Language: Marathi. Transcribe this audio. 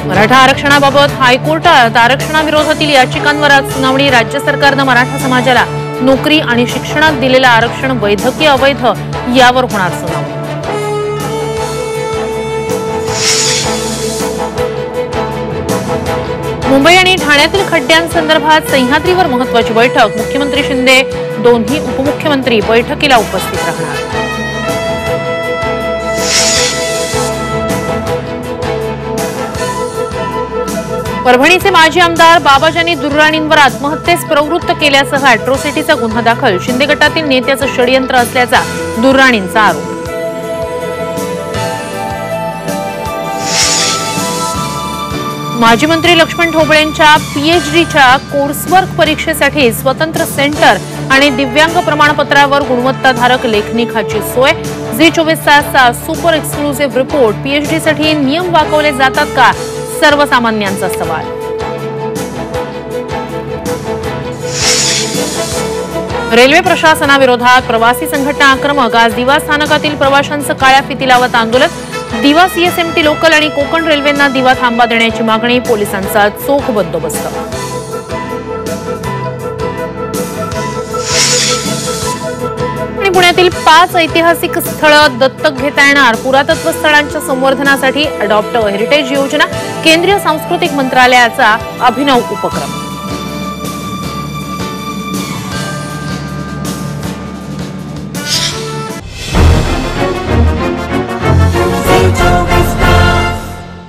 मराठा आरक्षणाबाबत हायकोर्टात आरक्षणाविरोधातील याचिकांवर आज सुनावणी। राज्य सरकारने मराठा समाजाला नोकरी आणि शिक्षणात दिलेलं आरक्षण वैध की अवैध यावर होणार सुनावणी। मुंबई आणि ठाण्यातील खड्ड्यांसंदर्भात सह्याद्रीवर महत्त्वाची बैठक। मुख्यमंत्री शिंदे, दोन्ही उपमुख्यमंत्री बैठकीला उपस्थित राहणार। परभणीचे माजी आमदार बाबाजानी दुर्राणींवर आत्महत्येस प्रवृत्त केल्यासह अॅट्रॉसिटीचा गुन्हा दाखल। शिंदे गटातील नेत्याचं षडयंत्र असल्याचा दुर्राणींचा आरोप। माजी मंत्री लक्ष्मण ढोबळेंच्या पीएचडीच्या कोर्सवर्क परीक्षेसाठी स्वतंत्र सेंटर आणि दिव्यांग प्रमाणपत्रावर गुणवत्ताधारक लेखनिकाची सोय। झी 24 तासचा सुपर एक्सक्लुझिव्ह रिपोर्ट। पीएचडीसाठी नियम वाकवले जातात का, सर्वसामान्यांचा सवाल। रेल्वे प्रशासनाविरोधात प्रवासी संघटना आक्रमक। आज दिवा स्थानकातील प्रवाशांचं काळ्या फिती लावत आंदोलन। दिवा सीएसएमटी लोकल आणि कोकण रेल्वेंना दिवा थांबा देण्याची मागणी। पोलिसांचा चोख बंदोबस्त। आणि पुण्यातील 5 ऐतिहासिक स्थळं दत्तक घेता येणार। पुरातत्व स्थळांच्या संवर्धनासाठी अडॉप्ट हेरिटेज योजना। केंद्रीय सांस्कृतिक मंत्रालयाचा अभिनव उपक्रम।